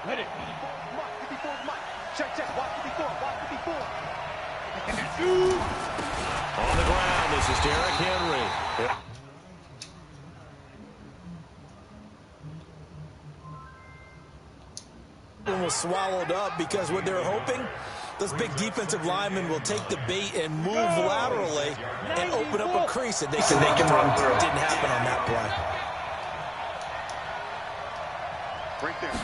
Let it. Check, check. Watch 54. Watch 54. On the ground, this is Derrick Henry. Was swallowed up because what they're hoping, those big defensive linemen will take the bait and move laterally and open up a crease that they can run through. Didn't happen on that play. Right there.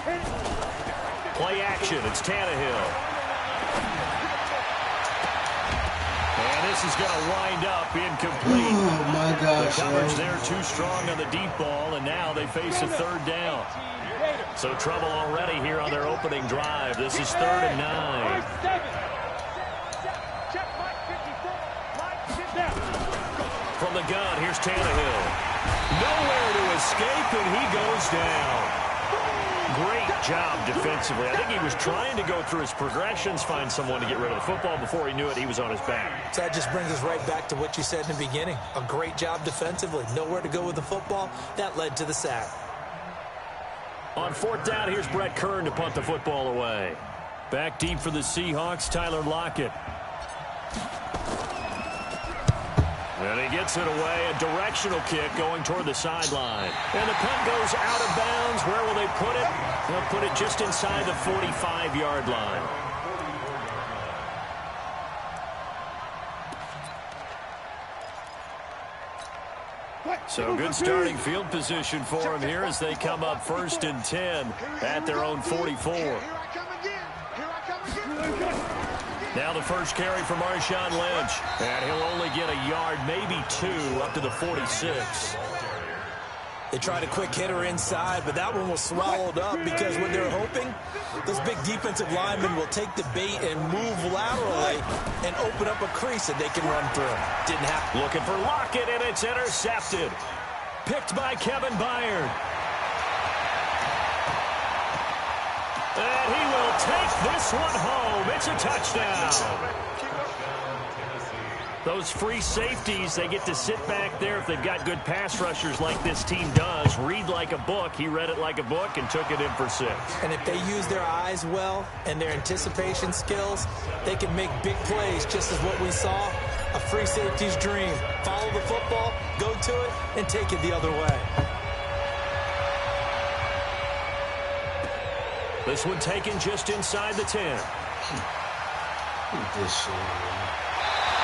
Play action. It's Tannehill. And this is going to wind up incomplete. Oh, my gosh. The coverage there too strong on the deep ball, and now they face a third down. So trouble already here on their opening drive. This is 3rd and 9. From the gun, here's Tannehill. Nowhere to escape, and he goes down. Great job defensively. I think he was trying to go through his progressions, find someone to get rid of the football. Before he knew it, he was on his back. So that just brings us right back to what you said in the beginning. A great job defensively. Nowhere to go with the football. That led to the sack. On 4th down, here's Brett Kern to punt the football away. Back deep for the Seahawks, Tyler Lockett. And he gets it away, a directional kick going toward the sideline. And the punt goes out of bounds. Where will they put it? They'll put it just inside the 45-yard line. So good starting field position for them here as they come up 1st and 10 at their own 44. Now the first carry for Marshawn Lynch. And he'll only get a yard, maybe 2, up to the 46. They tried a quick hitter inside, but that one was swallowed up because what they're hoping, those big defensive linemen will take the bait and move laterally and open up a crease that they can run through. Didn't happen. Looking for Lockett, and it's intercepted. Picked by Kevin Byard. And he will take this one home. It's a touchdown. Those free safeties, they get to sit back there if they've got good pass rushers like this team does. Read like a book. He read it like a book and took it in for 6. And if they use their eyes well and their anticipation skills, they can make big plays, just as what we saw. A free safety's dream. Follow the football, go to it, and take it the other way. This one taken just inside the 10.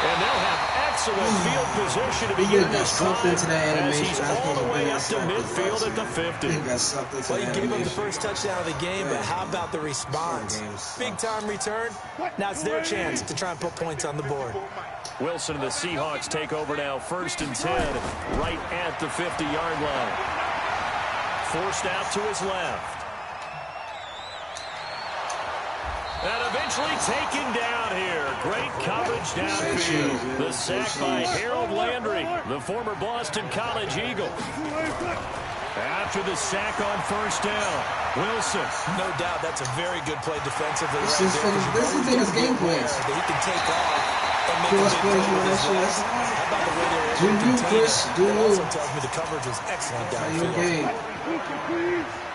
And they'll have excellent field position to begin this drive as he's all the way up to midfield at the 50. Well, you gave them the first touchdown of the game, but how about the response? Big-time return. Now it's their chance to try and put points on the board. Wilson and the Seahawks take over now, 1st and 10, right at the 50-yard line. Forced out to his left. And eventually taken down here. Great coverage downfield. The sack by Harold Landry, the former Boston College Eagle. After the sack on 1st down, Wilson. No doubt that's a very good play defensively. This is his game plan. That he can take off and make a big play with his legs. How about the way they were able to contain it? It also tells me the coverage was excellent downfield.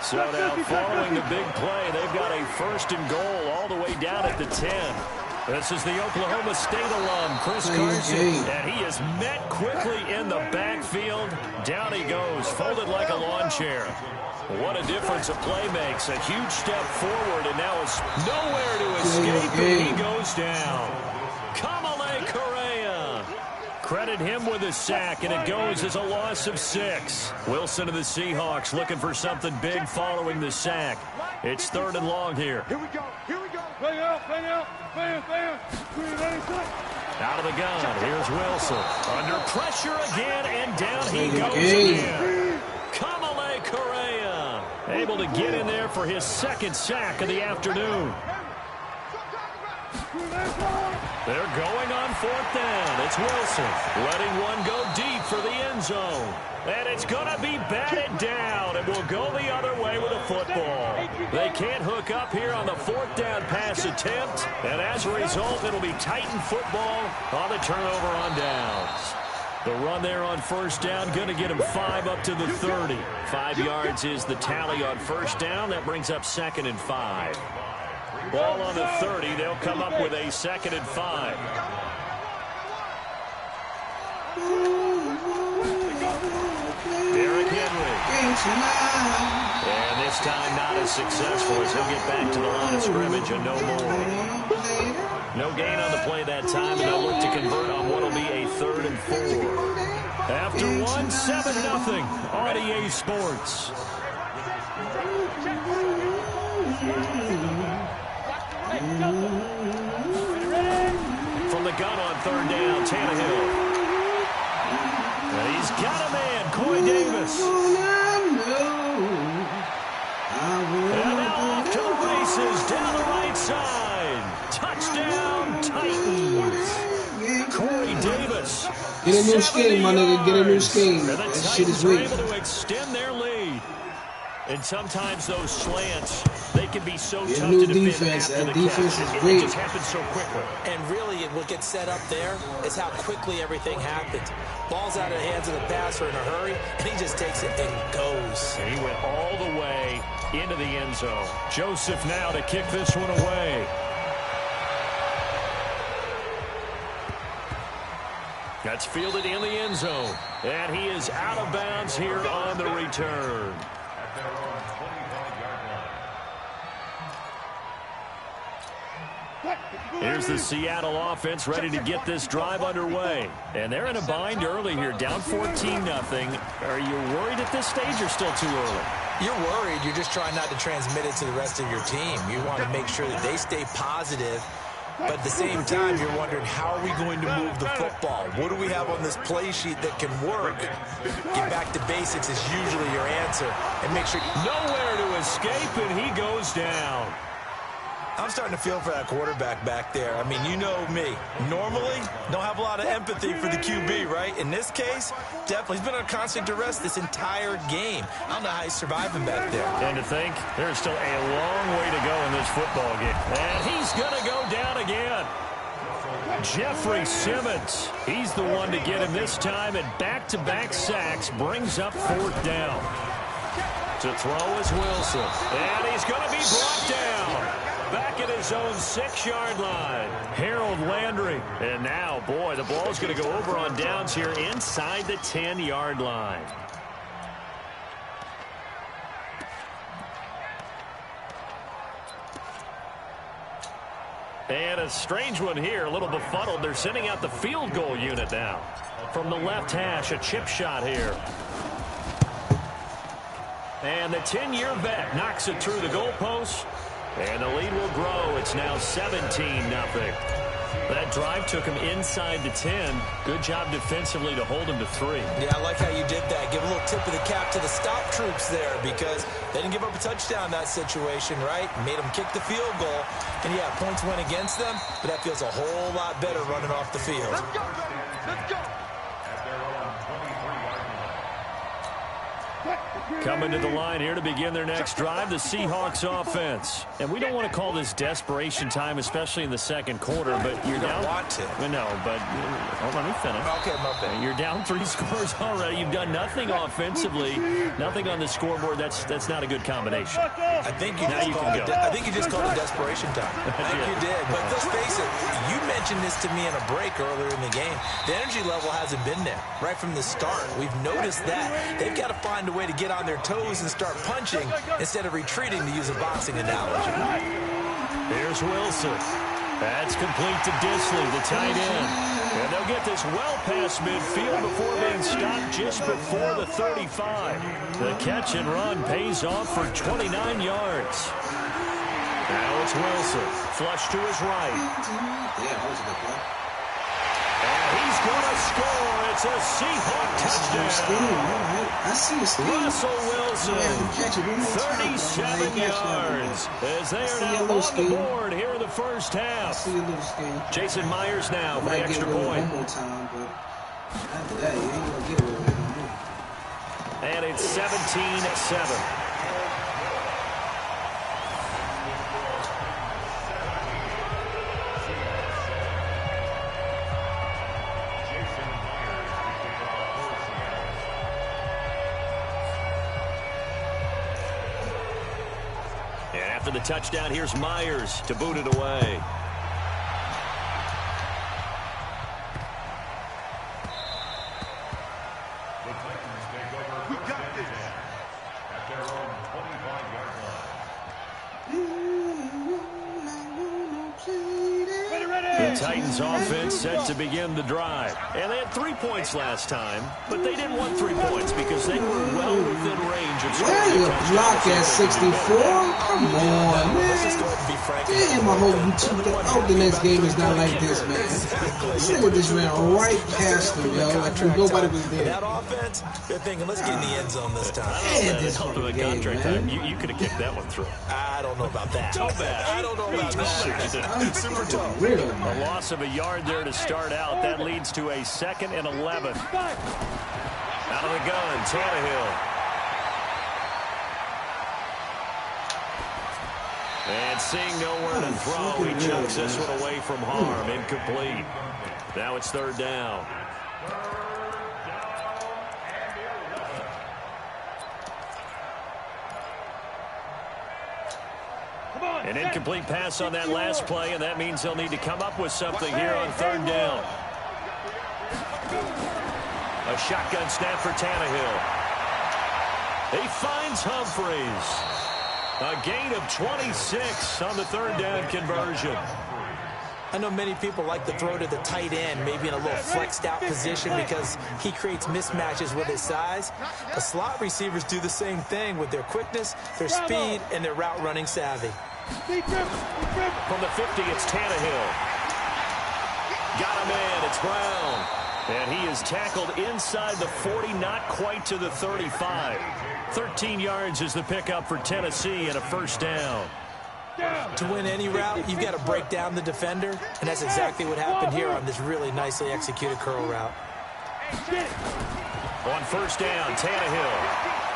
So now following the big play, they've got a 1st and goal all the way down at the 10. This is the Oklahoma State alum, Chris Carson, and he is met quickly in the backfield. Down he goes, folded like a lawn chair. What a difference a play makes. A huge step forward, and now it's nowhere to escape, and he goes down. Kamale Correa. Credit him with a sack, and it goes as a loss of 6. Wilson and the Seahawks looking for something big following the sack. It's 3rd and long here. Here we go. Here we go. Play out. Play out. Play out of the gun. Here's Wilson. Under pressure again, and down he goes again. Kamale Correa able to get in there for his 2nd sack of the afternoon. They're going on 4th down. It's Wilson letting one go deep for the end zone. And it's going to be batted down, and will go the other way with a football. They can't hook up here on the 4th down pass attempt, and as a result, it'll be Titan football on the turnover on downs. The run there on first down, going to get him 5 up to the 30. 5 yards is the tally on first down. That brings up 2nd and 5. Ball on the 30. They'll come up with a 2nd and 5. Derrick Henry. And this time not as successful as he'll get back to the line of scrimmage and no more. No gain on the play that time, and they'll look to convert on what will be a 3rd and 4. After 1, 7-0 on EA Sports. From the gun on 3rd down, Tannehill. And he's got a man, Corey Davis. And now off to the races down the right side. Touchdown, Titans. Corey Davis. Get a new scheme, my nigga. Get a new scheme. And the That Titans shit is are weak. able to extend their lead. And sometimes those slants, they can be so tough to defend defense. after That the defense catch. is It weak. just happens so quickly. And really, what gets set up there is how quickly everything happens. Ball's out of the hands of the passer in a hurry, and he just takes it and goes. And he went all the way into the end zone. Joseph now to kick this one away. That's fielded in the end zone. And he is out of bounds here on the return. Here's the Seattle offense ready to get this drive underway. And they're in a bind early here, down 14-0. Are you worried at this stage or still too early? You're worried. You're just trying not to transmit it to the rest of your team. You want to make sure that they stay positive. But at the same time, you're wondering, how are we going to move the football? What do we have on this play sheet that can work? Get back to basics is usually your answer. And make sure... Nowhere to escape, and he goes down. I'm starting to feel for that quarterback back there. I mean, you know me. Normally, don't have a lot of empathy for the QB, right? In this case, definitely. He's been on constant duress this entire game. I don't know how he's surviving back there. And to think, there's still a long way to go in this football game. And he's going to go down again. Jeffrey Simmons, he's the one to get him this time, and back-to-back sacks brings up 4th down. To throw is Wilson. And he's going to be brought down. Back at his own 6-yard line. Harold Landry. And now, boy, the ball's going to go over on downs here inside the 10-yard line. And a strange one here, a little befuddled. They're sending out the field goal unit now. From the left hash, a chip shot here. And the 10-year vet knocks it through the goalpost. And the lead will grow. It's now 17-0. That drive took him inside the 10. Good job defensively to hold him to 3. Yeah, I like how you did that. Give a little tip of the cap to the stop troops there, because they didn't give up a touchdown in that situation, right? Made them kick the field goal. And, yeah, points went against them, but that feels a whole lot better running off the field. Let's go. Let's go. Coming to the line here to begin their next drive, the Seahawks offense. And we don't want to call this desperation time, especially in the second quarter, but you're down. Want to. No, but let me finish. Okay, my bad. You're down 3 scores already. You've done nothing offensively, nothing on the scoreboard. That's not a good combination. I think you just called it desperation time. I think you did. But let's face it, you mentioned this to me in a break earlier in the game. The energy level hasn't been there right from the start. We've noticed that. They've got to find a way to get on their toes and start punching instead of retreating, to use a boxing analogy. Here's Wilson. That's complete to Disley, the tight end. And they'll get this well past midfield before being stopped just before the 35. The catch and run pays off for 29 yards. Now it's Wilson. Flush to his right. Yeah, that was a good play. And he's going to score. It's a Seahawk touchdown. I see a scheme. Russell Wilson, 37 yards, as they are now on the board here in the first half. I see a little scheme. Jason Myers now for the extra point. One more time, but after that, you ain't going to get with it no more. And it's 17-7. And after the touchdown, here's Myers to boot it away. We got this. At their own 25-yard line. The Titans offense set to begin the drive. And they had 3 points last time, but they didn't want 3 points because they were well within range of scoring. Where you block at 64? Come on, man. Damn, I hope the next game is not like this, man. This nigga just ran right past him, yo. Like nobody was there. That offense, they're thinking, let's get in the end zone this time. Man, this Help of a game, contract man. time. You could have kicked that one through. I don't know about that. I don't know about that. I'm Super tough. real, A man. loss of a yard there to start out. That leads to a 2nd and 11. Out of the gun, Tannehill. And seeing nowhere to throw, he chucks this one away from harm. Incomplete. Now it's 3rd down. An incomplete pass on that last play, and that means they'll need to come up with something here on 3rd down. A shotgun snap for Tannehill. He finds Humphreys. A gain of 26 on the 3rd down conversion. I know many people like to throw to the tight end, maybe in a little flexed out position because he creates mismatches with his size. The slot receivers do the same thing with their quickness, their speed, and their route running savvy. From the 50, it's Tannehill. Got him in. It's Brown. And he is tackled inside the 40, not quite to the 35. 13 yards is the pickup for Tennessee and a 1st down. To win any route, you've got to break down the defender, and that's exactly what happened here on this really nicely executed curl route. On 1st down, Tannehill.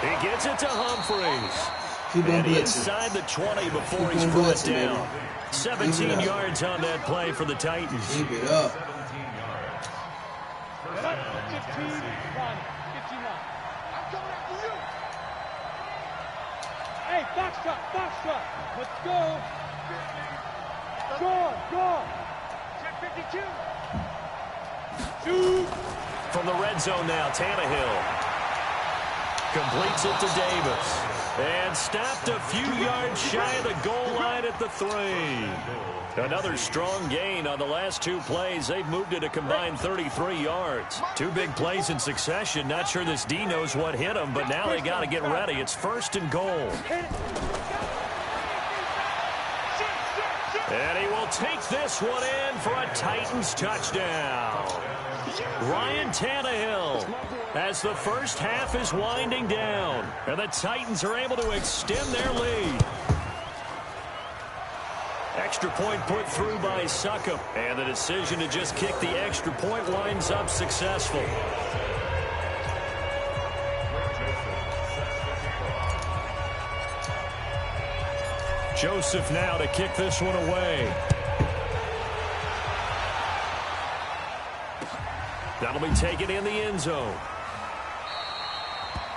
He gets it to Humphreys. Keep on And blitzing. inside the 20 before Keep he's on brought blitzing, down. baby. 17 yards on that play for the Titans. Keep it up. 15-1. 15-1. I'm coming after you. Hey, box truck. Let's go. Go. Check 52. Shoot. From the red zone now, Tannehill. Completes it to Davis. And stopped a few yards shy of the goal line at the 3. Another strong gain on the last 2 plays. They've moved it a combined 33 yards. 2 big plays in succession. Not sure this D knows what hit him, but now they got to get ready. It's 1st and goal. And he will take this one in for a Titans touchdown. Ryan Tannehill, as the first half is winding down, and the Titans are able to extend their lead. Extra point put through by Succop, and the decision to just kick the extra point winds up successful. Joseph now to kick this one away. That'll be taken in the end zone.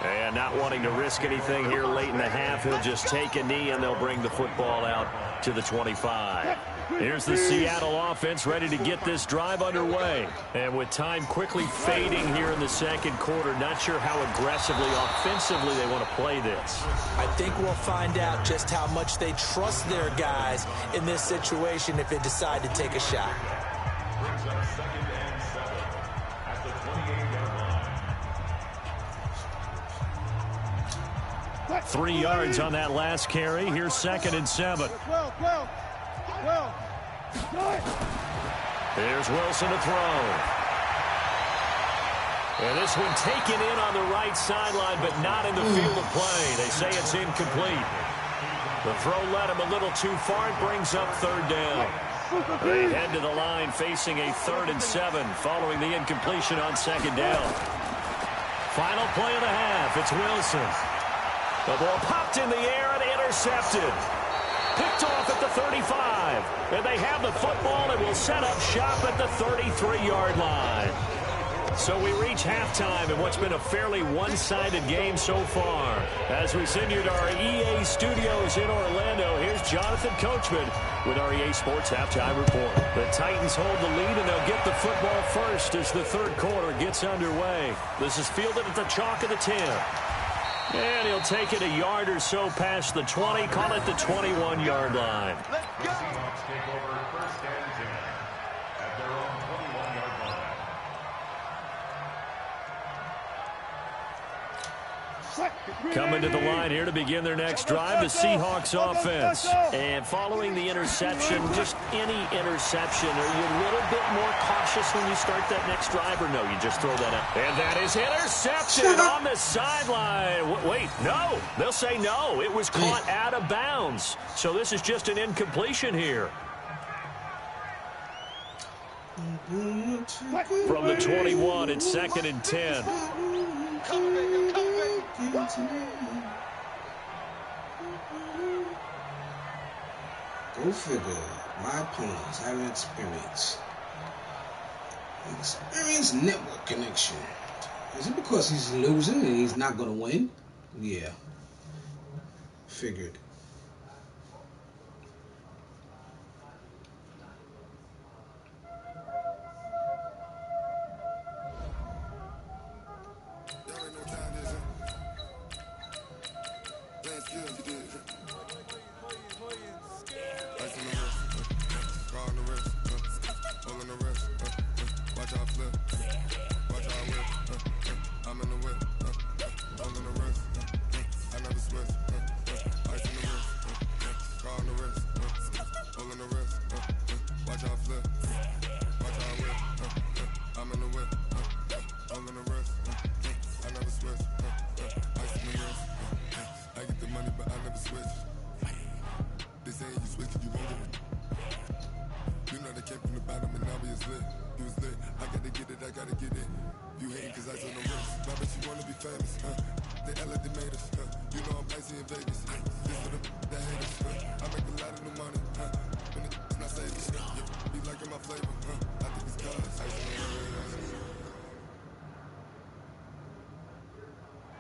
And not wanting to risk anything here late in the half, he'll just take a knee and they'll bring the football out to the 25. Here's the Seattle offense ready to get this drive underway. And with time quickly fading here in the 2nd quarter, not sure how aggressively, offensively they want to play this. I think we'll find out just how much they trust their guys in this situation if they decide to take a shot. 3 yards on that last carry. Here's 2nd and 7. 12. Here's Wilson to throw. And this one taken in on the right sideline, but not in the field of play. They say it's incomplete. The throw led him a little too far. It brings up 3rd down. They head to the line facing a 3rd and 7 following the incompletion on 2nd down. Final play of the half. It's Wilson. The ball popped in the air and intercepted. Picked off at the 35. And they have the football and will set up shop at the 33-yard line. So we reach halftime in what's been a fairly one-sided game so far. As we send you to our EA studios in Orlando, here's Jonathan Coachman with our EA Sports Halftime Report. The Titans hold the lead, and they'll get the football first as the third quarter gets underway. This is fielded at the chalk of the 10. And he'll take it a yard or so past the 20, call it the 21-yard line. Let's go. Seahawks take over first and 10 at their own 21-yard line. Coming to the line here to begin their next drive, the Seahawks offense. And following the interception, just any interception, are you a little bit more cautious when you start that next drive, or no, you just throw that out? And that is intercepted on the sideline. Wait, no. They'll say no. It was caught out of bounds. So this is just an incompletion here. From the 21, it's 2nd and 10. Go figure. My opponents having experience. Experience network connection. Is it because he's losing and he's not going to win? Yeah. Figured.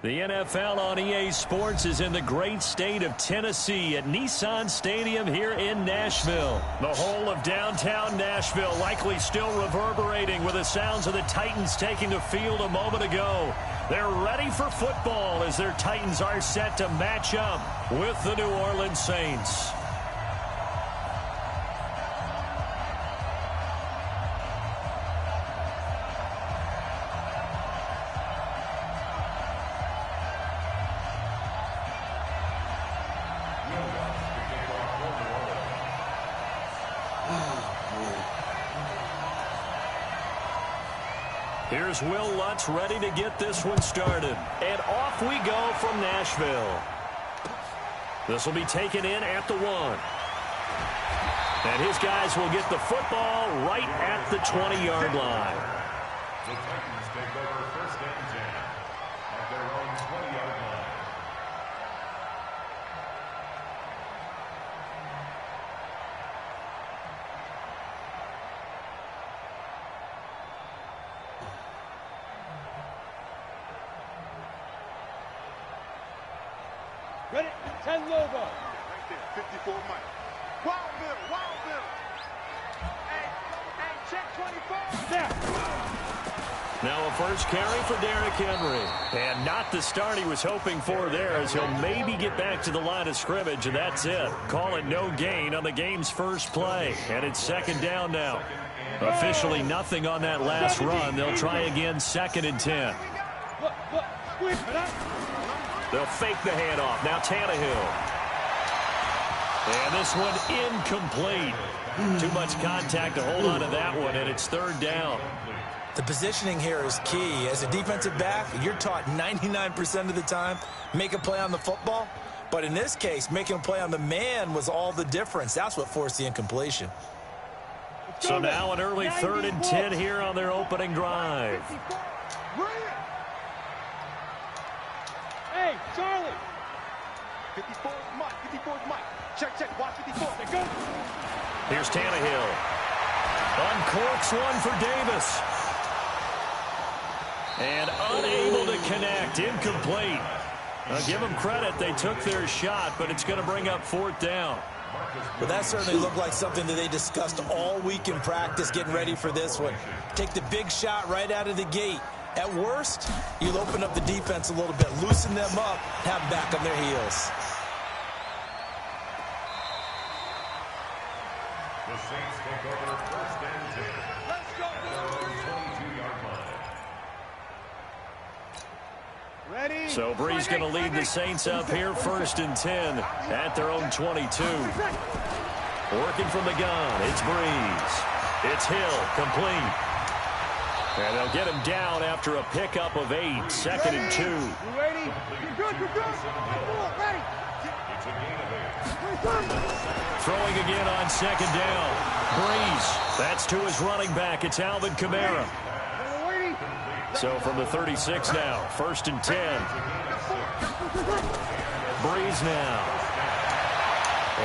The NFL on EA Sports is in the great state of Tennessee at Nissan Stadium here in Nashville. The whole of downtown Nashville likely still reverberating with the sounds of the Titans taking the field a moment ago. They're ready for football as their Titans are set to match up with the New Orleans Saints. Here's Will Lutz ready to get this one started. And off we go from Nashville. This will be taken in at the 1. And his guys will get the football right at the 20-yard line. The Titans take over first and 10 at their own 20-yard line. Ready? 10 logo. Right there, 54 Mike. Wild Bill. Hey, check 24. There. Now a first carry for Derrick Henry. And not the start he was hoping for there, as he'll maybe get back to the line of scrimmage, and that's it. Call it no gain on the game's first play. And it's 2nd down now. Officially nothing on that last run. They'll try again 2nd and 10. They'll fake the handoff. Now Tannehill. And this one incomplete. Too much contact to hold on to that one, and it's 3rd down. The positioning here is key. As a defensive back, you're taught 99% of the time, make a play on the football. But in this case, making a play on the man was all the difference. That's what forced the incompletion. So now an early 3rd and 10 here on their opening drive. Hey, Charlie. 54 Mike. Check. Watch 54. They go. Here's Tannehill. Uncorks one for Davis. And unable to connect. Incomplete. Give them credit. They took their shot, but it's going to bring up 4th down. But that certainly looked like something that they discussed all week in practice, getting ready for this one. Take the big shot right out of the gate. At worst, you'll open up the defense a little bit, loosen them up, have them back on their heels. The Saints take over 1st and 10. Let's go. At their own 22-yard line. Ready? So Brees going to lead the Saints up here, 1st and 10 at their own 22. Working from the gun, it's Brees. It's Hill, complete. And they'll get him down after a pickup of 8, 2nd and 2. You ready? You're good. Ready? It's a gain of 8. Throwing again on 2nd down. Brees, that's to his running back. It's Alvin Kamara. So from the 36 now, 1st and 10. Brees now.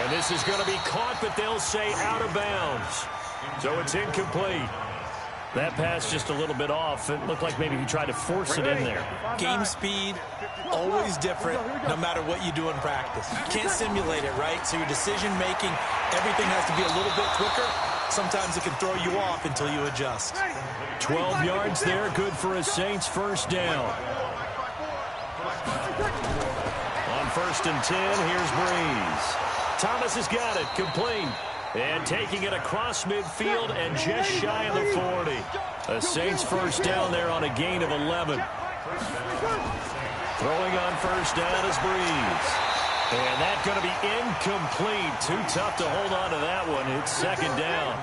And this is going to be caught, but they'll say out of bounds. So it's incomplete. That pass just a little bit off. It looked like maybe he tried to force it in there. Game speed, always different, no matter what you do in practice. You can't simulate it, right? So your decision-making, everything has to be a little bit quicker. Sometimes it can throw you off until you adjust. 12 yards there, good for a Saints 1st down. On 1st and 10, here's Brees. Thomas has got it, complete. And taking it across midfield and just shy of the 40. A Saints 1st down there on a gain of 11. Throwing on 1st down is Brees. And that's going to be incomplete. Too tough to hold on to that one. It's 2nd down.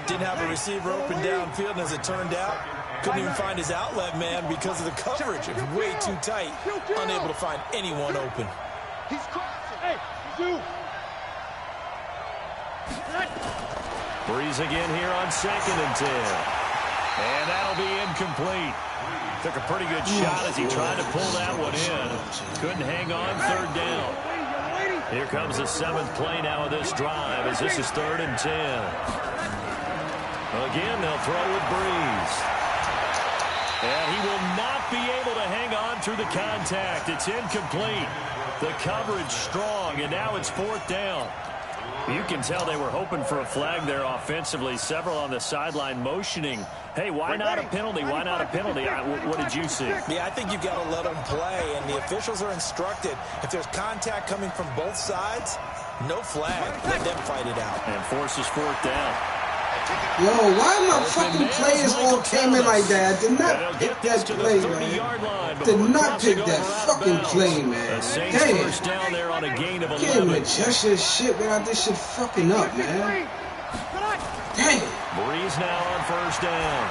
Didn't have a receiver open downfield, and as it turned out, couldn't even find his outlet man because of the coverage. It was way too tight. Unable to find anyone open. He's crossing. Hey, you. Brees again here on 2nd and 10. And that'll be incomplete. Took a pretty good shot as he tried to pull that one in. Couldn't hang on, 3rd down. Here comes the 7th play now of this drive as this is 3rd and 10. Again, they'll throw with Brees. And he will not be able to hang on through the contact. It's incomplete. The coverage strong, and now it's 4th down. You can tell they were hoping for a flag there offensively. Several on the sideline motioning. Hey, why not a penalty? Why not a penalty? What did you see? Yeah, I think you've got to let them play, and the officials are instructed. If there's contact coming from both sides, no flag. Let them fight it out. And forces 4th down. Yo, why my fucking players all came in like that? I did not pick that play, man. Did not pick that fucking play, man. Damn. First down there on a gain of 11. Can't even adjust your shit without this shit fucking up, man. Damn. Brees now on 1st down.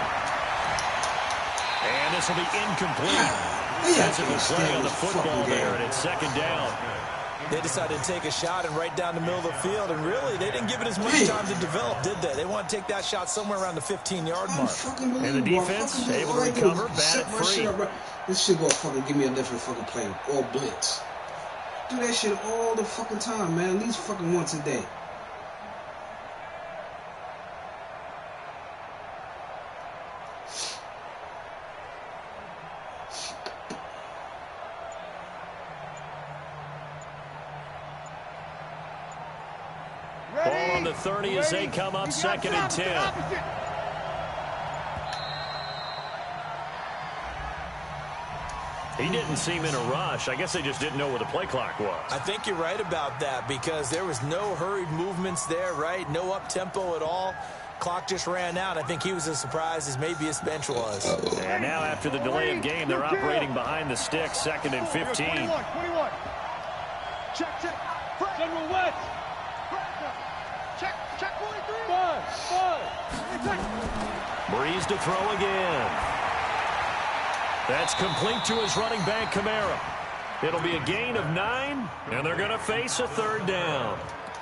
And this will be incomplete. Defensive play on the football there, and it's 2nd down. They decided to take a shot and right down the middle of the field, and really, they didn't give it as much time to develop, did they? They want to take that shot somewhere around the 15-yard mark. And the defense able to recover, bat it free. This shit gonna fucking give me a different fucking play, or blitz. Do that shit all the fucking time, man. At least fucking once a day. Ball on the 30 as they come up 2nd and 10. He didn't seem in a rush. I guess they just didn't know where the play clock was. I think you're right about that because there was no hurried movements there, right? No up-tempo at all. Clock just ran out. I think he was as surprised as maybe his bench was. And now after the delay of game, they're operating behind the stick, 2nd and 15. 21. Check. General West. Check 43. 5. Brees to throw again. That's complete to his running back, Kamara. It'll be a gain of 9, and they're going to face a 3rd down.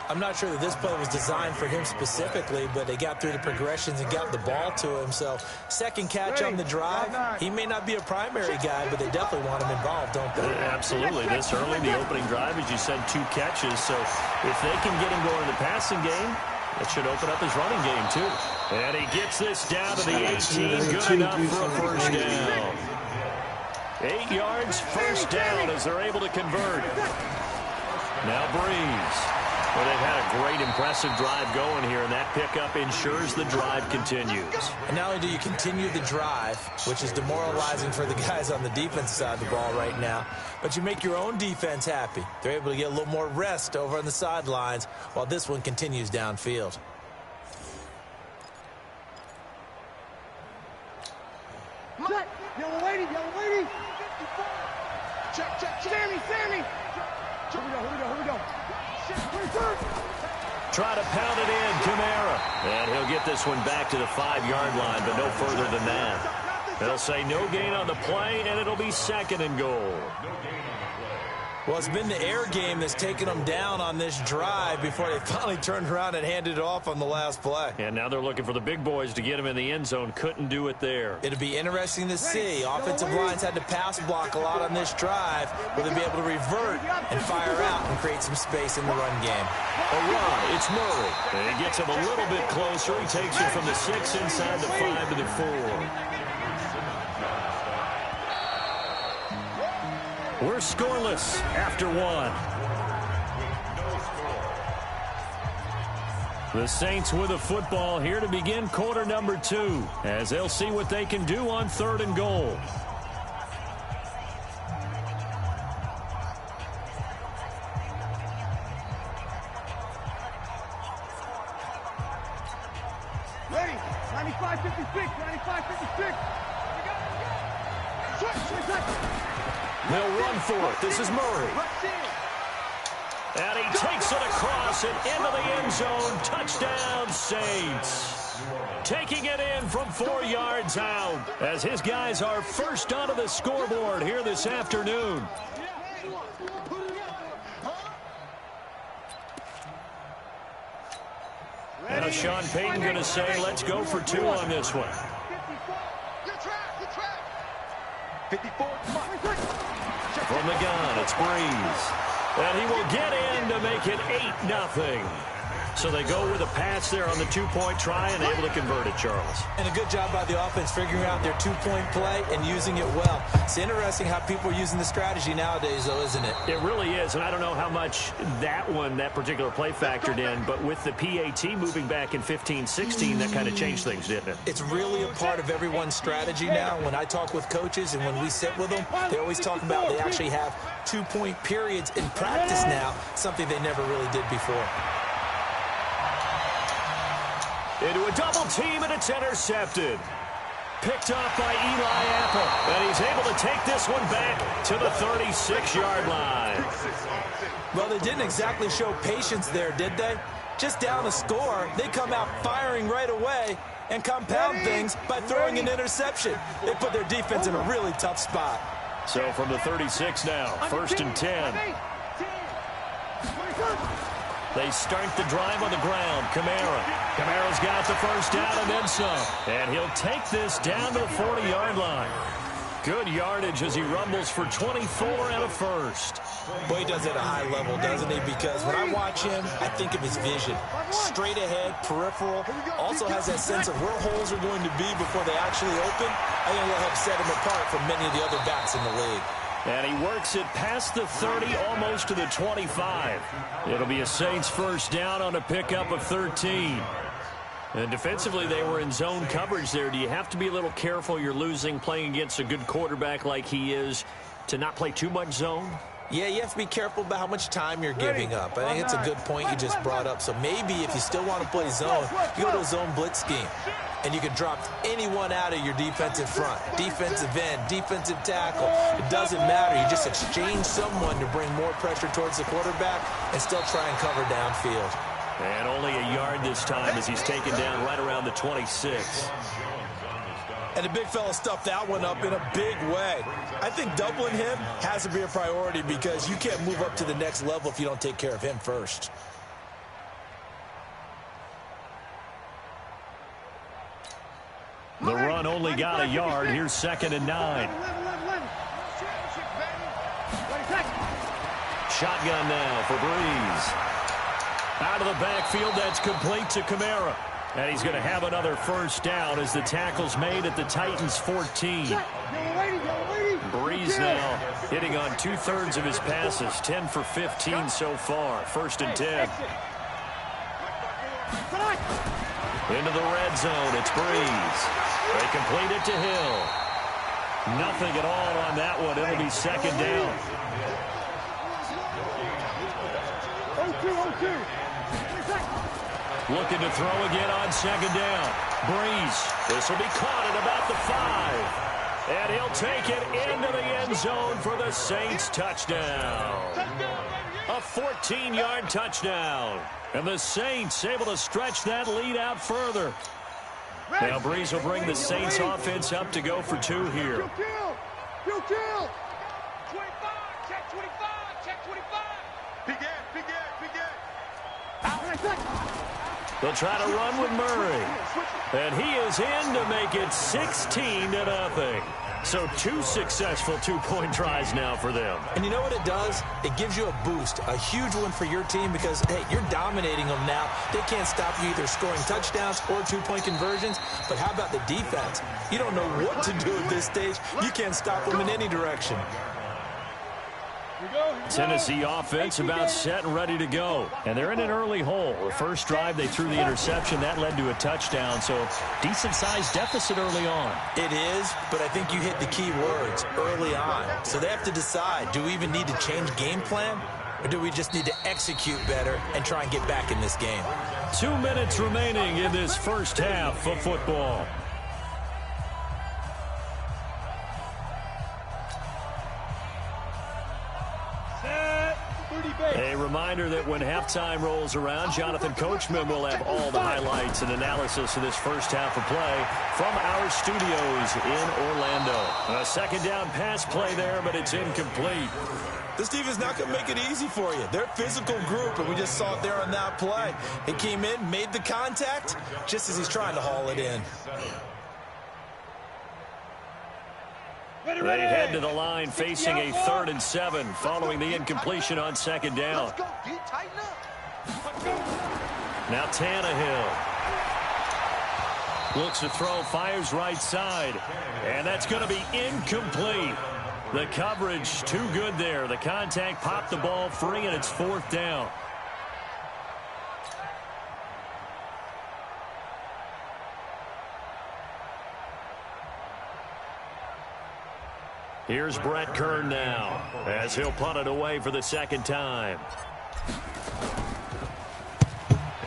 I'm not sure that this play was designed for him specifically, but they got through the progressions and got the ball to him. So, second catch on the drive. He may not be a primary guy, but they definitely want him involved, don't they? Absolutely. This early, the opening drive, as you said, 2 catches. So, if they can get him going in the passing game, That should open up his running game, too. And he gets this down to the 18. Good enough for a first down. 8 yards, first down as they're able to convert. Now Breeze. Well, they've had a great, impressive drive going here, and that pickup ensures the drive continues. And not only do you continue the drive, which is demoralizing for the guys on the defense side of the ball right now, but you make your own defense happy. They're able to get a little more rest over on the sidelines while this one continues downfield. Yellow lady, yellow lady. Check, check, check. Sammy. Here we go. Try to pound it in, Kamara. And he'll get this one back to the 5-yard line, but no further than that. They'll say no gain on the play, and it'll be 2nd and goal. Well, it's been the air game that's taken them down on this drive before they finally turned around and handed it off on the last play. And now they're looking for the big boys to get him in the end zone. Couldn't do it there. It'll be interesting to see. Offensive lines had to pass block a lot on this drive. Will they be able to revert and fire out and create some space in the run game? A run, it's Murray. And he gets him a little bit closer. He takes it from the 6 inside the 5 to the 4. We're scoreless after 1. The Saints with a football here to begin quarter number 2, as they'll see what they can do on 3rd and goal. Ready, 95-56, 95-56. They'll run for it. This is Murray. And he takes it across and into the end zone. Touchdown, Saints. Taking it in from 4 yards out as his guys are first onto the scoreboard here this afternoon. Now Sean Payton going to say, let's go for 2 on this one. 54. From the gun, it's Breeze. And he will get in to make it 8-0. So they go with a pass there on the 2-point try and able to convert it, Charles. And a good job by the offense figuring out their 2-point play and using it well. It's interesting how people are using the strategy nowadays, though, isn't it? It really is, and I don't know how much that particular play factored in, but with the PAT moving back in 15-16, that kind of changed things, didn't it? It's really a part of everyone's strategy now. When I talk with coaches and when we sit with them, they always talk about they actually have 2-point periods in practice now, something they never really did before. Into a double team, and it's intercepted. Picked up by Eli Apple, and he's able to take this one back to the 36-yard line. Well, they didn't exactly show patience there, did they? Just down a score, they come out firing right away and compound things by throwing an interception. They put their defense in a really tough spot. So from the 36 now, 1st and 10. They start the drive on the ground. Kamara's got the first down and then some. And he'll take this down to the 40-yard line. Good yardage as he rumbles for 24 and a first. Boy, he does it at a high level, doesn't he? Because when I watch him, I think of his vision. Straight ahead, peripheral. Also has that sense of where holes are going to be before they actually open. I think it'll help set him apart from many of the other backs in the league. And he works it past the 30, almost to the 25. It'll be a Saints first down on a pickup of 13. And defensively, they were in zone coverage there. Do you have to be a little careful? You're losing, playing against a good quarterback like he is, to not play too much zone? Yeah, you have to be careful about how much time you're giving up. I think it's a good point you just brought up. So maybe if you still want to play zone, you go to a zone blitz scheme. And you can drop anyone out of your defensive front. Defensive end, defensive tackle. It doesn't matter. You just exchange someone to bring more pressure towards the quarterback and still try and cover downfield. And only a yard this time as he's taken down right around the 26. And the big fella stuffed that one up in a big way. I think doubling him has to be a priority because you can't move up to the next level if you don't take care of him first. The run only got a yard. Here's 2nd and 9. Shotgun now for Breeze. Out of the backfield, that's complete to Kamara. And he's going to have another first down as the tackle's made at the Titans' 14. Breeze now hitting on 2/3 of his passes, 10 for 15 so far. 1st and 10. Into the red zone, it's Breeze. They complete it to Hill. Nothing at all on that one. It'll be 2nd down. 0-2. Looking to throw again on 2nd down. Breeze. This will be caught at about the 5. And he'll take it into the end zone for the Saints touchdown. A 14-yard touchdown. And the Saints able to stretch that lead out further. Now Breeze will bring the Saints offense up to go for 2 here. Kill. 25, check 25. Begin. They'll try to run with Murray. And he is in to make it 16-0. So 2 successful 2-point tries now for them. And you know what it does? It gives you a boost, a huge one for your team because, hey, you're dominating them now. They can't stop you either scoring touchdowns or 2-point conversions. But how about the defense? You don't know what to do at this stage. You can't stop them in any direction. Tennessee offense about set and ready to go. And they're in an early hole. The first drive, they threw the interception. That led to a touchdown. So decent-sized deficit early on. It is, but I think you hit the key words, early on. So they have to decide, do we even need to change game plan? Or do we just need to execute better and try and get back in this game? 2 minutes remaining in this first half of football. A reminder that when halftime rolls around, Jonathan Coachman will have all the highlights and analysis of this first half of play from our studios in Orlando. A 2nd down pass play there, but it's incomplete. This defense is not going to make it easy for you. They're a physical group, and we just saw it there on that play. It came in, made the contact, just as he's trying to haul it in. They head to the line facing a 3rd and 7 following the incompletion on 2nd down. Now Tannehill looks to throw, fires right side, and that's going to be incomplete. The coverage too good there. The contact popped the ball free, and it's 4th down. Here's Brett Kern now as he'll punt it away for the 2nd time.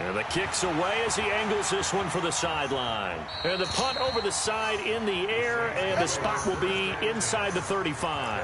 And the kick's away as he angles this one for the sideline. And the punt over the side in the air, and the spot will be inside the 35.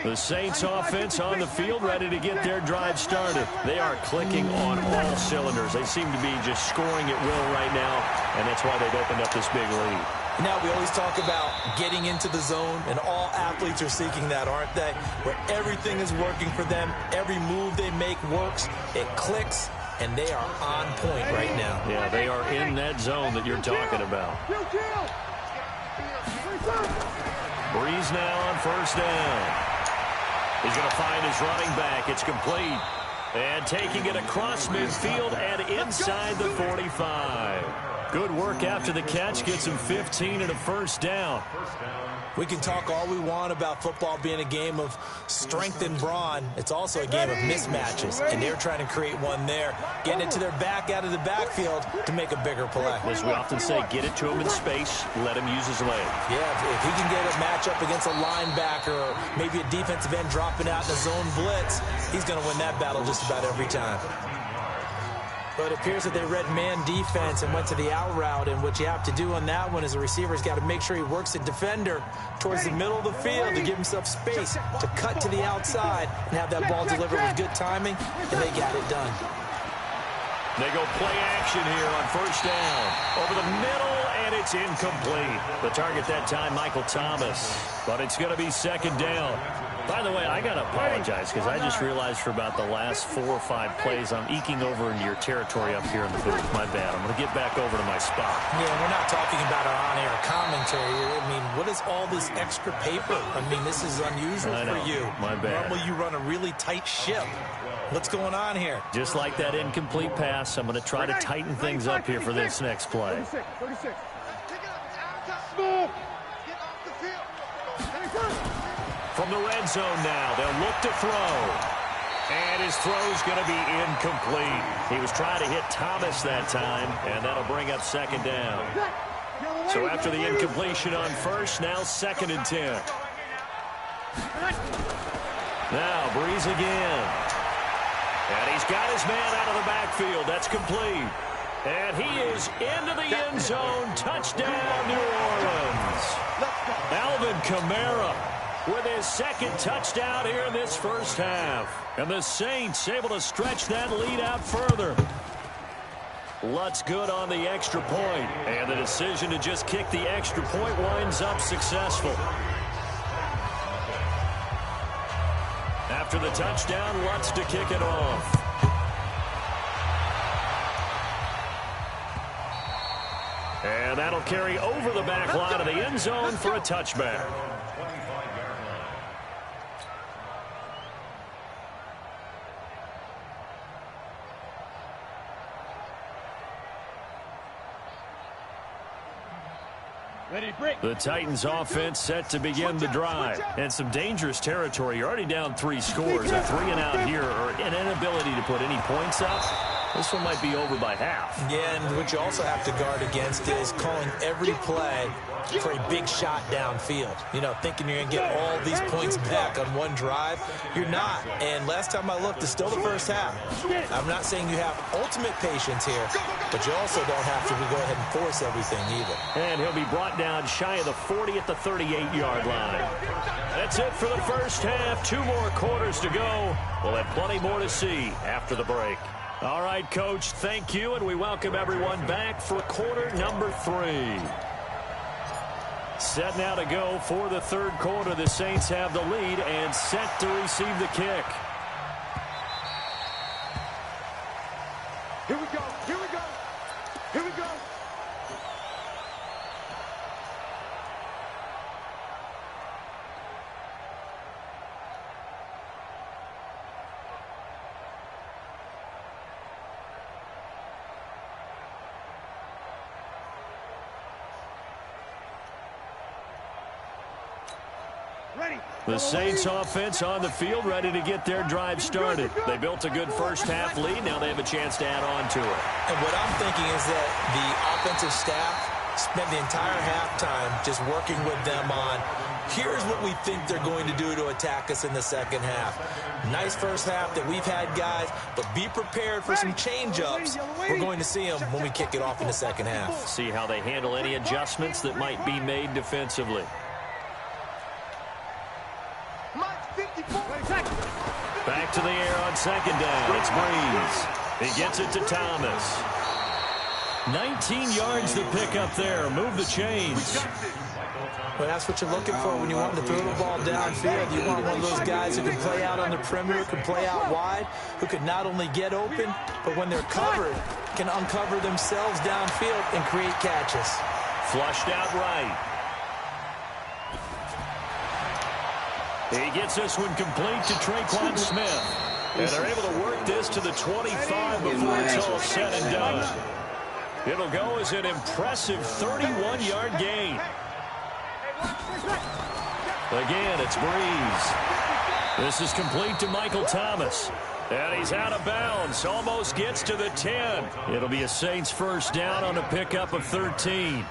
The Saints offense on the field, ready to get their drive started. They are clicking on all cylinders. They seem to be just scoring at will right now, and that's why they've opened up this big lead. Now we always talk about getting into the zone, and all athletes are seeking that, aren't they? Where everything is working for them, every move they make works, it clicks, and they are on point right now. Yeah, they are in that zone that you're talking about. Breeze now on 1st down. He's going to find his running back. It's complete. And taking it across midfield and inside the 45. Good work after the catch. Gets him 15 and a 1st down. We can talk all we want about football being a game of strength and brawn. It's also a game of mismatches, and they're trying to create one there, getting it to their back out of the backfield to make a bigger play. As we often say, get it to him in space, let him use his leg. Yeah, if he can get a matchup against a linebacker or maybe a defensive end dropping out in a zone blitz, he's going to win that battle just about every time. But it appears that they read man defense and went to the out route, and what you have to do on that one is the receiver's got to make sure he works the defender towards the middle of the field to give himself space to cut to the outside and have that ball delivered with good timing, and they got it done. They go play action here on 1st down. Over the middle, and it's incomplete. The target that time, Michael Thomas. But it's going to be 2nd down. By the way, I got to apologize because I just realized for about the last 4 or 5 plays, I'm eking over into your territory up here in the booth. My bad. I'm going to get back over to my spot. Yeah, we're not talking about our on-air commentary. I mean, what is all this extra paper? I mean, this is unusual for you. My bad. Normally you run a really tight ship. What's going on here? Just like that incomplete pass, I'm going to try to tighten things up here for this next play. 36. From the red zone now, they'll look to throw. And his throw's going to be incomplete. He was trying to hit Thomas that time, and that'll bring up second down. So after the incompletion on first, now 2nd and 10. Now Breeze again. And he's got his man out of the backfield. That's complete. And he is into the end zone. Touchdown, New Orleans. Alvin Kamara with his 2nd touchdown here in this first half. And the Saints able to stretch that lead out further. Lutz good on the extra point. And the decision to just kick the extra point winds up successful. After the touchdown, Lutz to kick it off. And that'll carry over the back line of the end zone for a touchback. The Titans offense set to begin the drive. And some dangerous territory. You're already down 3 scores. A 3 and out here, or an inability to put any points up. This one might be over by half. Yeah, and what you also have to guard against is calling every play for a big shot downfield. You know, thinking you're going to get all these points back on one drive. You're not. And last time I looked, it's still the first half. I'm not saying you have ultimate patience here, but you also don't have to go ahead and force everything either. And he'll be brought down shy of the 40 at the 38-yard line. That's it for the first half. 2 more quarters to go. We'll have plenty more to see after the break. All right, Coach, thank you, and we welcome everyone back for quarter number 3. Set now to go for the 3rd quarter. The Saints have the lead and set to receive the kick. Here we go. Here we go. Here we go. The Saints offense on the field, ready to get their drive started. They built a good first half lead. Now they have a chance to add on to it. And what I'm thinking is that the offensive staff spent the entire halftime just working with them on, here's what we think they're going to do to attack us in the second half. Nice first half that we've had, guys, but be prepared for some change-ups. We're going to see them when we kick it off in the second half. See how they handle any adjustments that might be made defensively. Back to the air on 2nd down. It's Breeze. He gets it to Thomas. 19 yards to pick up there. Move the chains. Well, that's what you're looking for when you want to throw the ball downfield. You want one of those guys who can play out on the perimeter, can play out wide, who can not only get open, but when they're covered, can uncover themselves downfield and create catches. Flushed out right. He gets this one complete to Traquan Smith. And they're able to work this to the 25 before it's all said and done. It'll go as an impressive 31-yard gain. Again, it's Breeze. This is complete to Michael Thomas. And he's out of bounds. Almost gets to the 10. It'll be a Saints first down on a pickup of 13.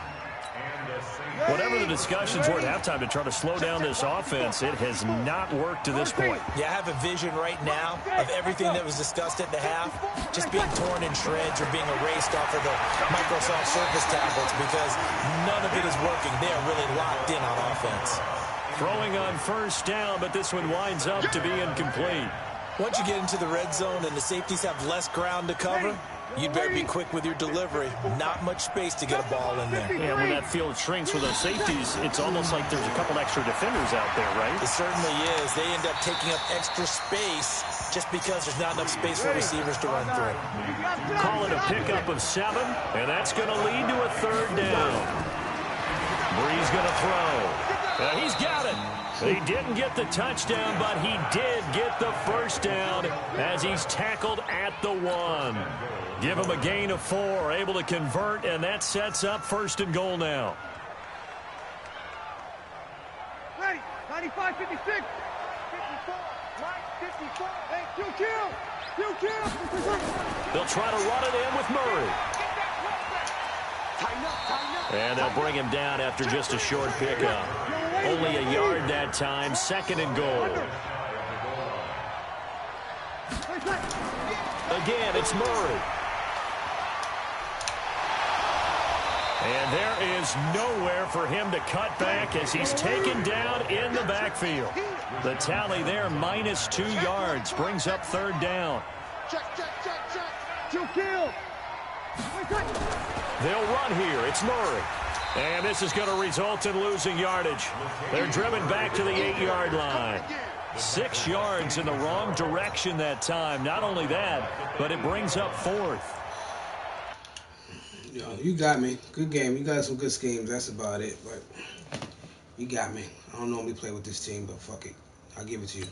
Whatever the discussions were at halftime to try to slow down this offense, it has not worked to this point. Yeah, I have a vision right now of everything that was discussed at the half just being torn in shreds or being erased off of the Microsoft Surface tablets because none of it is working. They are really locked in on offense. Throwing on first down, but this one winds up to be incomplete. Once you get into the red zone and the safeties have less ground to cover, You'd better be quick with your delivery. Not much space to get a ball in there. Yeah, when that field shrinks with those safeties, it's almost like there's a couple extra defenders out there, right? It certainly is. They end up taking up extra space just because there's not enough space for receivers to run through. Call it a pickup of 7, and that's going to lead to a 3rd down. Bree's going to throw. He's got it. He didn't get the touchdown, but he did get the 1st down as he's tackled at the 1. Give him a gain of 4, able to convert, and that sets up 1st and goal now. Ready, 95, 56, 54, Mike, 54, hey, kill. They'll try to run it in with Murray. And they'll bring him down after just a short pickup. Only a yard that time, 2nd and goal. Again, it's Murray. And there is nowhere for him to cut back as he's taken down in the backfield. The tally there, -2 yards, brings up 3rd down. Check. 2 kills. They'll run here. It's Murray. And this is going to result in losing yardage. They're driven back to the 8-yard line. 6 yards in the wrong direction that time. Not only that, but it brings up 4th. Yo, you got me. Good game. You got some good schemes. That's about it. But you got me. I don't normally play with this team, but fuck it. I'll give it to you.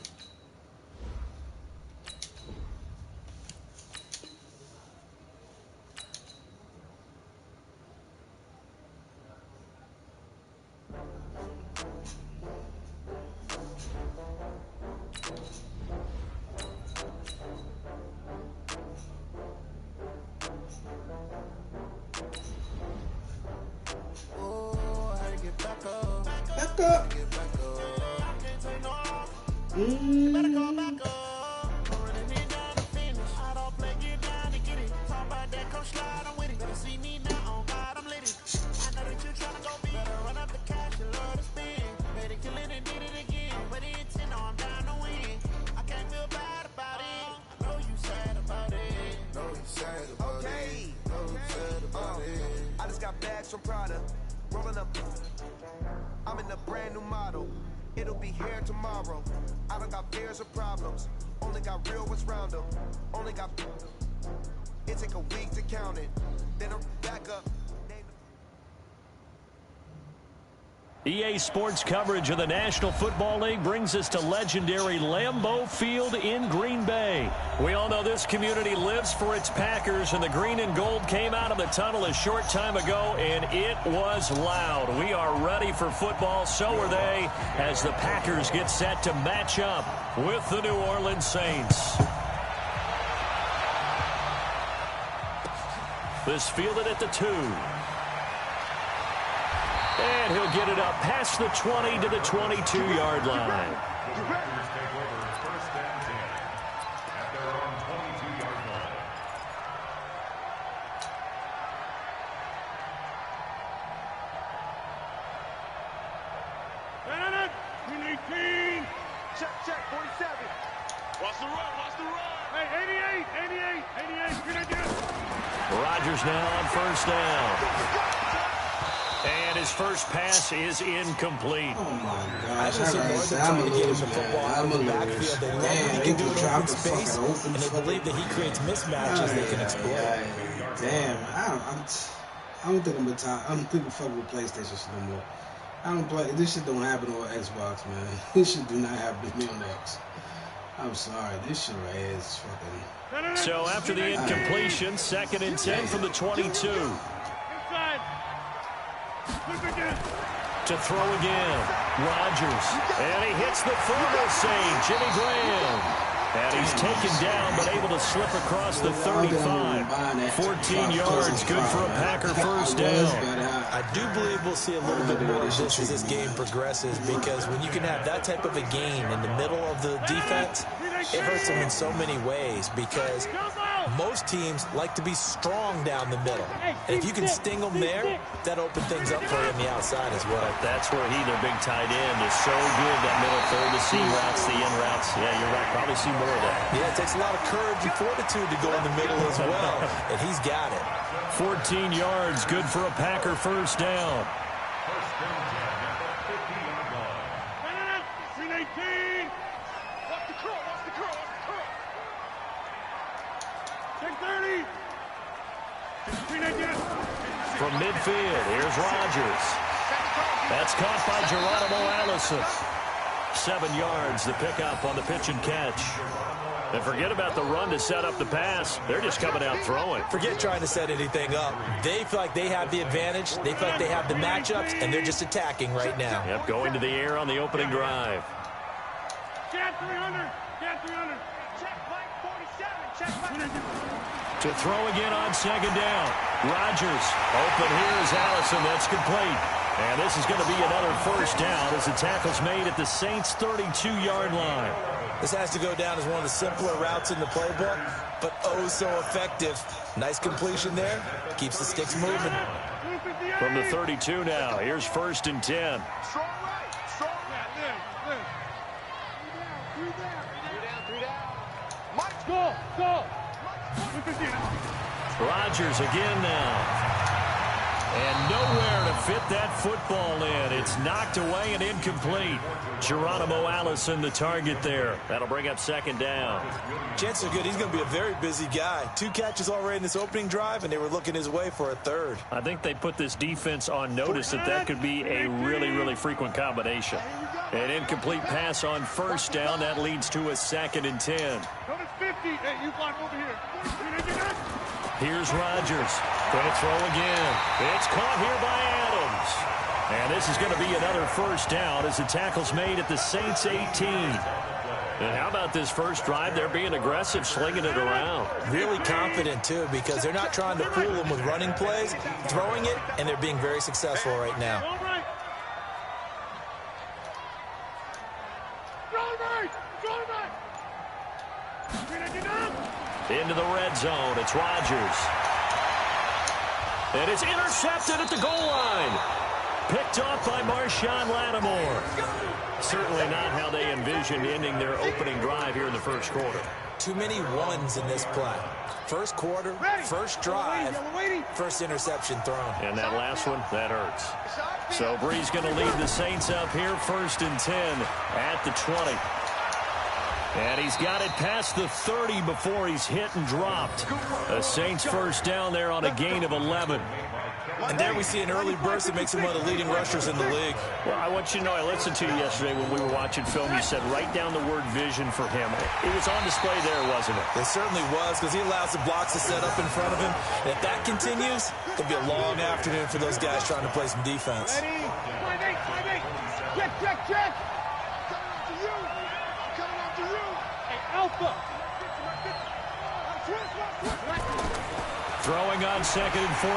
I just got bags from Prada, rolling up. I'm in a brand new model. It'll be here tomorrow. I don't got fears or problems. Only got real ones round them. Only got. It take a week to count it. Then I'm back up. EA Sports coverage of the National Football League brings us to legendary Lambeau Field in Green Bay. We all know this community lives for its Packers, and the green and gold came out of the tunnel a short time ago, and it was loud. We are ready for football, so are they, as the Packers get set to match up with the New Orleans Saints. This fielded at the 2. And he'll get it up past the 20 to the 22-yard line. Check, 47. Watch the run. Hey, 88. Rodgers now on 1st down. And his first pass is incomplete. Oh my gosh! I'm going to get him the football out of the backfield. They love when he can do it in open space, and they believe that he creates mismatches they can exploit. Damn, I don't think I'm retired. I don't think I'm fucking with PlayStation no more. I don't play. This shit don't happen on Xbox, man. This shit do not happen to me on X. I'm sorry. This shit right here is fucking. So after the incompletion, 2nd and 10 from the 22. To throw again, Rodgers, and he hits the former Saint, Jimmy Graham. And he's taken down, but able to slip across the 35. 14 yards, good for a Packer 1st down. I do believe we'll see a little bit more of this as this game progresses, because when you can have that type of a gain in the middle of the defense, it hurts them in so many ways, because Most teams like to be strong down the middle. And if you can sting them there, that opens things up for you on the outside as well. That's where their big tight end, is so good, that middle third, the seam routes, the in routes. Yeah, you're right. Probably see more of that. Yeah, it takes a lot of courage and fortitude to go in the middle as well, and he's got it. 14 yards, good for a Packer first down. First down, at the 50-yard line. 18. Watch the curl, watch the curl, watch the curl. 10-30. From midfield, here's Rodgers. That's caught by Geronimo Allison. 7 yards, the pickup on the pitch and catch. And forget about the run to set up the pass. They're just coming out throwing. Forget trying to set anything up. They feel like they have the advantage. They feel like they have the matchups, and they're just attacking right now. Yep, going to the air on the opening drive. Check 300. Check 300. Check Mike 47. Check Mike. To throw again on second down. Rodgers open here is Allison. That's complete. And this is going to be another first down as the tackle's made at the Saints' 32-yard line. This has to go down as one of the simpler routes in the playbook, but oh so effective. Nice completion there. Keeps the sticks moving. From the 32 now, here's 1st and 10. Strong right. Strong right. Live. 3 down. Mike, go. Rodgers again now. And nowhere to fit that football in. It's knocked away and incomplete. Geronimo Allison, the target there. That'll bring up second down. Chances are good. He's going to be a very busy guy. 2 catches already in this opening drive, and they were looking his way for a third. I think they put this defense on notice that could be a really, really frequent combination. An incomplete pass on first down. That leads to a 2nd and 10. Notice 50. Hey, you block over here. Here's Rodgers. Going to throw again. It's caught here by Adams. And this is going to be another first down as the tackle's made at the Saints' 18. And how about this first drive? They're being aggressive, slinging it around. Really confident, too, because they're not trying to fool them with running plays, throwing it, and they're being very successful right now. Into the red zone. It's Rodgers. And it's intercepted at the goal line. Picked off by Marshawn Lattimore. Certainly not how they envisioned ending their opening drive here in the first quarter. Too many ones in this play. First quarter, first drive, first interception thrown. And that last one, that hurts. So Bree's going to lead the Saints up here, 1st and 10 at the 20. And he's got it past the 30 before he's hit and dropped. The Saints first down there on a gain of 11. And there we see an early burst that makes him one of the leading rushers in the league. Well, I want you to know, I listened to you yesterday when we were watching film. You said write down the word vision for him. It was on display there, wasn't it? It certainly was, because he allows the blocks to set up in front of him. And if that continues, it'll be a long afternoon for those guys trying to play some defense. Ready? 5-8. Check. Alpha. Throwing on 2nd and 14.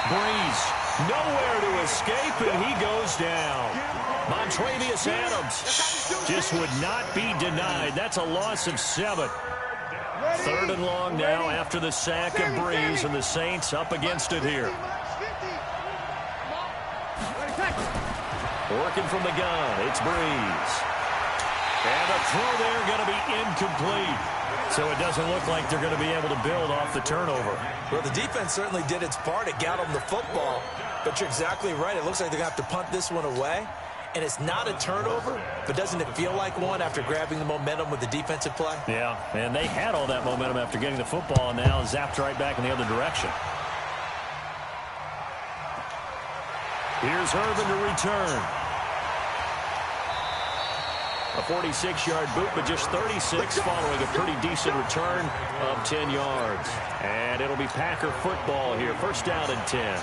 Breeze nowhere to escape, and he goes down. Montravius Adams just would not be denied. That's a loss of 7. 3rd and long now after the sack of Breeze, and the Saints up against it here. Working from the gun, it's Breeze. And the throw there going to be incomplete. So it doesn't look like they're going to be able to build off the turnover. Well, the defense certainly did its part. It got them the football. But you're exactly right. It looks like they're going to have to punt this one away. And it's not a turnover, but doesn't it feel like one after grabbing the momentum with the defensive play? Yeah, and they had all that momentum after getting the football, and now zapped right back in the other direction. Here's Irvin to return. A 46-yard boot, but just 36 following a pretty decent return of 10 yards. And it'll be Packer football here. First down and 10.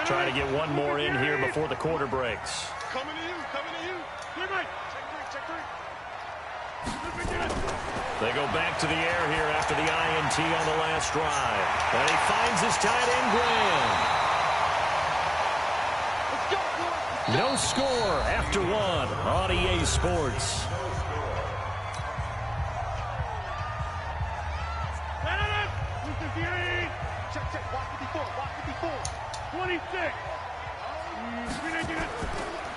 Trying to get one more in here before the quarter breaks. Coming to you. Clear right. Check three. They go back to the air here after the INT on the last drive. And he finds his tight end, Graham. No score after 1 on EA Sports. 26.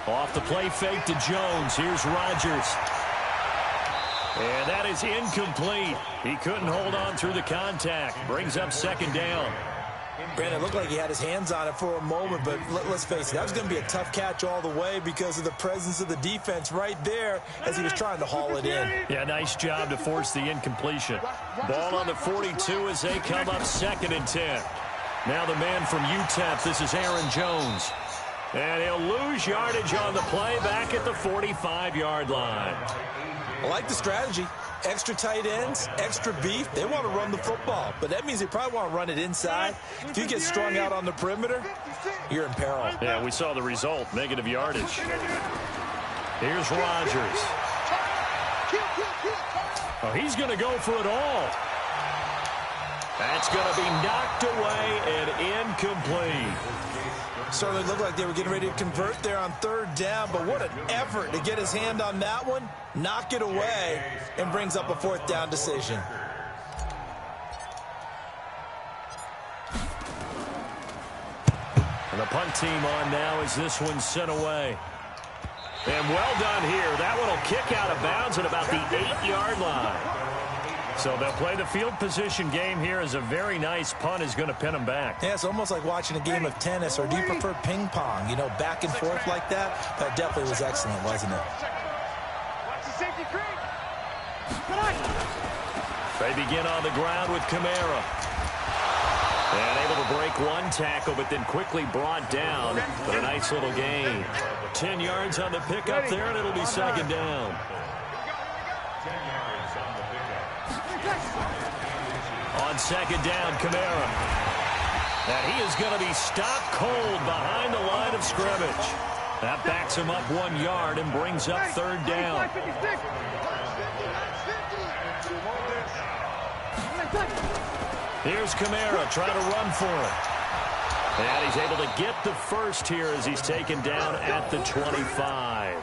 Off the play fake to Jones. Here's Rodgers. And that is incomplete. He couldn't hold on through the contact. Brings up second down. Brandon, it looked like he had his hands on it for a moment, but let's face it, that was going to be a tough catch all the way because of the presence of the defense right there as he was trying to haul it in. Yeah, nice job to force the incompletion. Ball on the 42 as they come up 2nd and 10. Now the man from UTEP, this is Aaron Jones. And he'll lose yardage on the play back at the 45-yard line. I like the strategy. Extra tight ends, extra beef. They want to run the football, but that means they probably want to run it inside. If you get strung out on the perimeter, you're in peril. Yeah, we saw the result, negative yardage. Here's Rodgers. Oh, he's going to go for it all. That's going to be knocked away and incomplete. Certainly looked like they were getting ready to convert there on 3rd down, but what an effort to get his hand on that one, knock it away, and brings up a 4th down decision. And the punt team on now as this one's sent away. And well done here. That one will kick out of bounds at about the 8-yard line. So they'll play the field position game here as a very nice punt is going to pin them back. Yeah, it's almost like watching a game of tennis, or do you prefer ping pong? You know, back and forth like that? That definitely was excellent, wasn't it? They begin on the ground with Kamara. And able to break one tackle, but then quickly brought down. But a nice little gain. 10 yards on the pickup there, and it'll be 2nd down. On 2nd down, Kamara. And he is going to be stopped cold behind the line of scrimmage. That backs him up 1 yard and brings up 3rd down. Here's Kamara trying to run for it. And he's able to get the first here as he's taken down at the 25.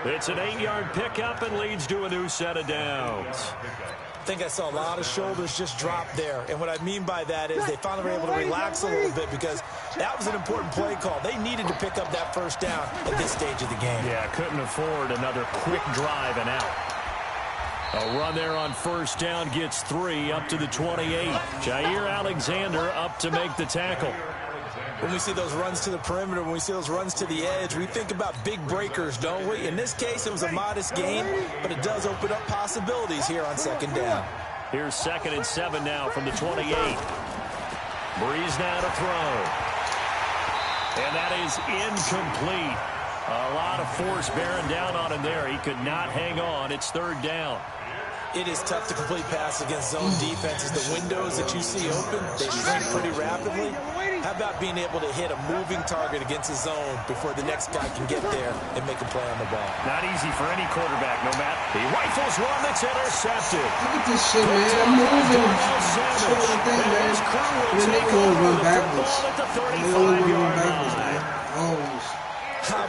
It's an 8-yard pickup and leads to a new set of downs. I think I saw a lot of shoulders just drop there. And what I mean by that is they finally were able to relax a little bit because that was an important play call. They needed to pick up that 1st down at this stage of the game. Yeah, couldn't afford another quick drive and out. A run there on 1st down gets 3 up to the 28. Jair Alexander up to make the tackle. When we see those runs to the perimeter, when we see those runs to the edge, we think about big breakers, don't we? In this case, it was a modest gain, but it does open up possibilities here on 2nd down. Here's 2nd and 7 now from the 28. Breeze now to throw. And that is incomplete. A lot of force bearing down on him there. He could not hang on. It's 3rd down. It is tough to complete pass against zone defenses. The windows that you see open, they shrink pretty rapidly. How about being able to hit a moving target against a zone before the next guy can get there and make a play on the ball? Not easy for any quarterback, no matter. He rifles one that's intercepted. Look at this shit, man. I'm moving. Shit on the thing, man. And then they gonna run backwards. They only gonna run backwards, man. Oh,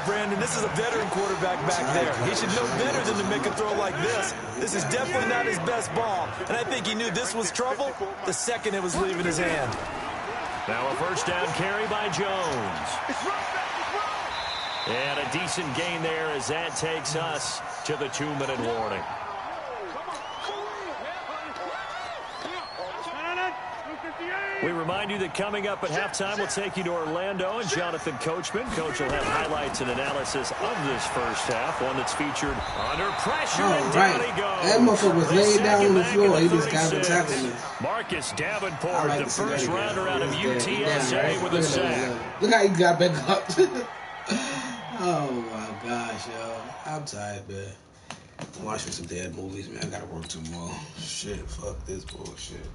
Brandon, this is a veteran quarterback back there. He should know better than to make a throw like this. This is definitely not his best ball. And I think he knew this was trouble the second it was leaving his hand. Now a 1st down carry by Jones. And a decent gain there as that takes us to the 2-minute warning. We remind you that coming up at halftime, we'll take you to Orlando and Jonathan Coachman. Coach will have highlights and analysis of this first half, one that's featured under pressure, and down he goes. That motherfucker was laid down on the floor. He just got the tackle me. Marcus Davenport, the first rounder out of UTSA with a sack. Look how he got back up. Oh, my gosh, yo. I'm tired, man. I'm watching some dead movies, man. I gotta work tomorrow. Shit, fuck this bullshit.